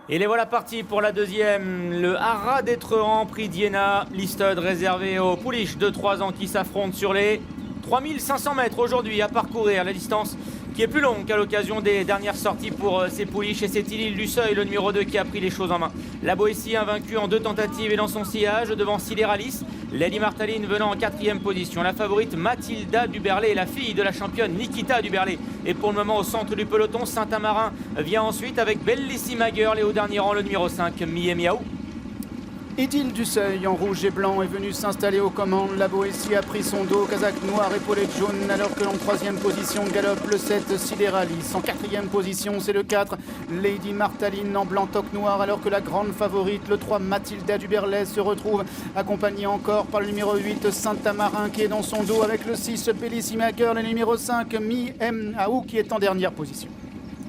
Et les voilà partis pour la deuxième. Le Haras d'Étrehan, prix d'Iéna. Listed réservé aux pouliches de 3 ans qui s'affrontent sur les 3500 mètres aujourd'hui à parcourir. La distance qui est plus longue qu'à l'occasion des dernières sorties pour ces pouliches. Et c'est Idil du Seuil, le numéro 2, qui a pris les choses en main. La Boétie invaincue en 2 tentatives et dans son sillage devant Sideralis. Lady Martaline venant en 4e position. La favorite Mathilda Duberlet, la fille de la championne Nikita Duberlet. Et pour le moment au centre du peloton, Saint-Amarin vient ensuite avec Bellissima Girl et au dernier rang le numéro 5, Mie Miaou. Idil du Seuil en rouge et blanc est venu s'installer aux commandes. La Boétie a pris son dos, casaque noir, épaulette jaune, alors que en 3e position galope le 7 Sideralis. En 4e position, c'est le 4 Lady Martaline en blanc toque noir, alors que la grande favorite, le 3 Mathilda Duberlet, se retrouve accompagnée encore par le numéro 8 Saint-Amarin qui est dans son dos, avec le 6 Bellissima Girl et le numéro 5 Mie Miaou qui est en dernière position.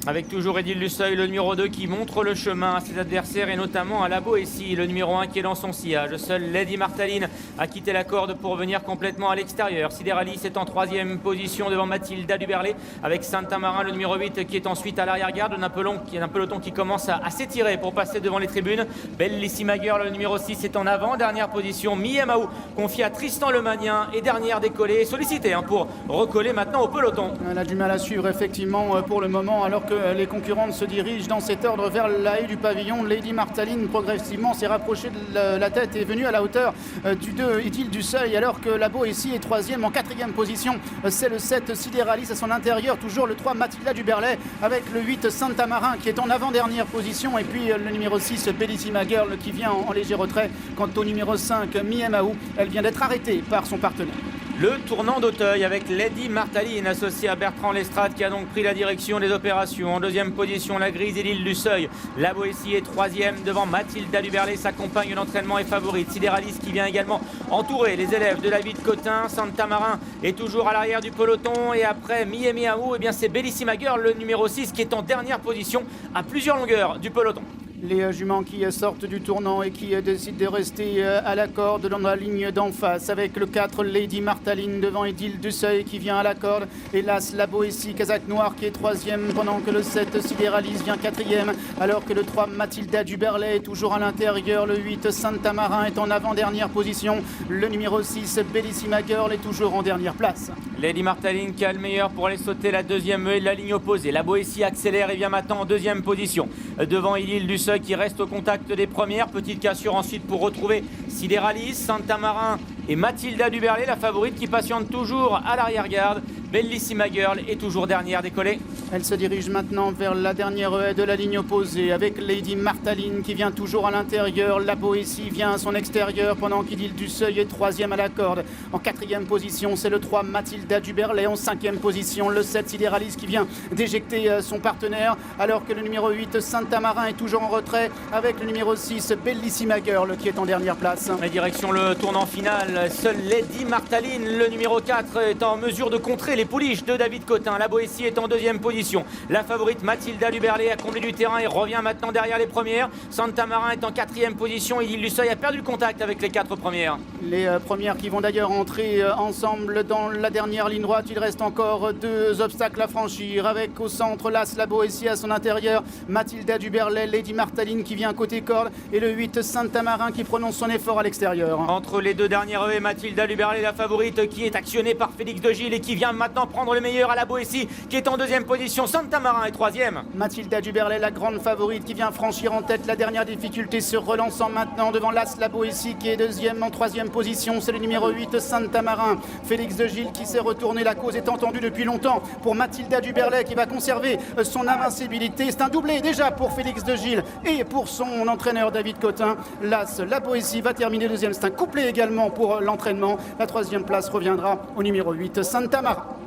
Avec toujours Idil du Seuil, le numéro 2 qui montre le chemin à ses adversaires et notamment à la Boétie, le numéro 1 qui est dans son sillage. Seule Lady Martaline a quitté la corde pour venir complètement à l'extérieur. Sideralis est en 3e position devant Mathilda Duberlet avec Saint-Amarin, le numéro 8 qui est ensuite à l'arrière-garde. Un peloton qui commence à s'étirer pour passer devant les tribunes. Bellissima Girl, le numéro 6 est en avant, dernière position. Mie Miaou, confiée à Tristan Lemanien et dernière décollée, sollicitée pour recoller maintenant au peloton. Elle a du mal à suivre effectivement pour le moment, alors que les concurrentes se dirigent dans cet ordre vers la haie du pavillon. Lady Martaline progressivement s'est rapprochée de la tête et est venue à la hauteur du 2 Idil du Seuil, alors que la Boétie est 3e. En 4e position, c'est le 7 Sideralis, à son intérieur toujours le 3 Mathilda Duberlet avec le 8 Saint-Amarin qui est en avant-dernière position, et puis le numéro 6 Bellissima Girl qui vient en léger retrait. Quant au numéro 5 Mie Miaou, elle vient d'être arrêtée par son partenaire. Le tournant d'Auteuil avec Lady Martaline associée à Bertrand Lestrade qui a donc pris la direction des opérations. En 2e position, la grise Idil du Seuil. La Boétie est 3e devant Mathilda Duberlet. Sa compagne d'entraînement est favorite. Sideralis qui vient également entourer les élèves de David Cotin. Saint-Amarin est toujours à l'arrière du peloton. Et après Mie Miaou, c'est Bellissima Girl, le numéro 6, qui est en dernière position à plusieurs longueurs du peloton. Les juments qui sortent du tournant et qui décident de rester à la corde dans la ligne d'en face, avec le 4 Lady Martaline devant Idil du Seuil qui vient à la corde. Hélas, la Boétie, casaque noir, qui est 3e, pendant que le 7 Sideralis vient 4e, alors que le 3 Mathilda Duberlet est toujours à l'intérieur. Le 8 Saint-Amarin est en avant-dernière position. Le numéro 6 Bellissima Girl est toujours en dernière place. Lady Martaline qui a le meilleur pour aller sauter la deuxième haie de la ligne opposée. La Boétie accélère et vient maintenant en 2e position devant Idil du Seuil qui reste au contact des premières. Petite cassure ensuite pour retrouver Sideralis, Saint-Amarin et Mathilda Duberlet, la favorite qui patiente toujours à l'arrière-garde. Bellissima Girl est toujours dernière décollée. Elle se dirige maintenant vers la dernière haie de la ligne opposée avec Lady Martaline qui vient toujours à l'intérieur. La Boétie vient à son extérieur pendant qu'Idil du Seuil est 3e à la corde. En 4e position, c'est le 3 Mathilda Duberlet. En 5e position, le 7 Sideralis qui vient d'éjecter son partenaire, alors que le numéro 8 Saint-Amarin est toujours en retrait avec le numéro 6 Bellissima Girl qui est en dernière place. La direction le tournant final. Seule Lady Martaline, le numéro 4, est en mesure de contrer les pouliches de David Cotin. La Boétie est en 2e position. La favorite Mathilda Duberlet a comblé du terrain et revient maintenant derrière les premières. Saint-Amarin est en 4e position. Idil du Seuil a perdu le contact avec les 4 premières. Les premières qui vont d'ailleurs entrer ensemble dans la dernière ligne droite. Il reste encore 2 obstacles à franchir, avec au centre la Boétie, à son intérieur Mathilda Duberlet, Lady Martaline qui vient côté corde et le 8 Saint-Amarin qui prononce son effort à l'extérieur. Entre les 2 dernières haies, Mathilda Duberlet, la favorite, qui est actionnée par Félix de Gilles et qui vient maintenant prendre le meilleur à la Boétie qui est en 2e position. Saint-Amarin est 3e. Mathilda Duberlet, la grande favorite, qui vient franchir en tête la dernière difficulté, se relançant maintenant devant la Boétie qui est 2e. En 3e position, c'est le numéro 8 Saint-Amarin. Félix de Gilles qui s'est retourné. La cause est entendue depuis longtemps pour Mathilda Duberlet qui va conserver son invincibilité. C'est un doublé déjà pour Félix de Gilles et pour son entraîneur David Cotin. La Boétie va terminer 2e. C'est un couplet également pour l'entraînement. La 3e place reviendra au numéro 8 Saint-Amarin.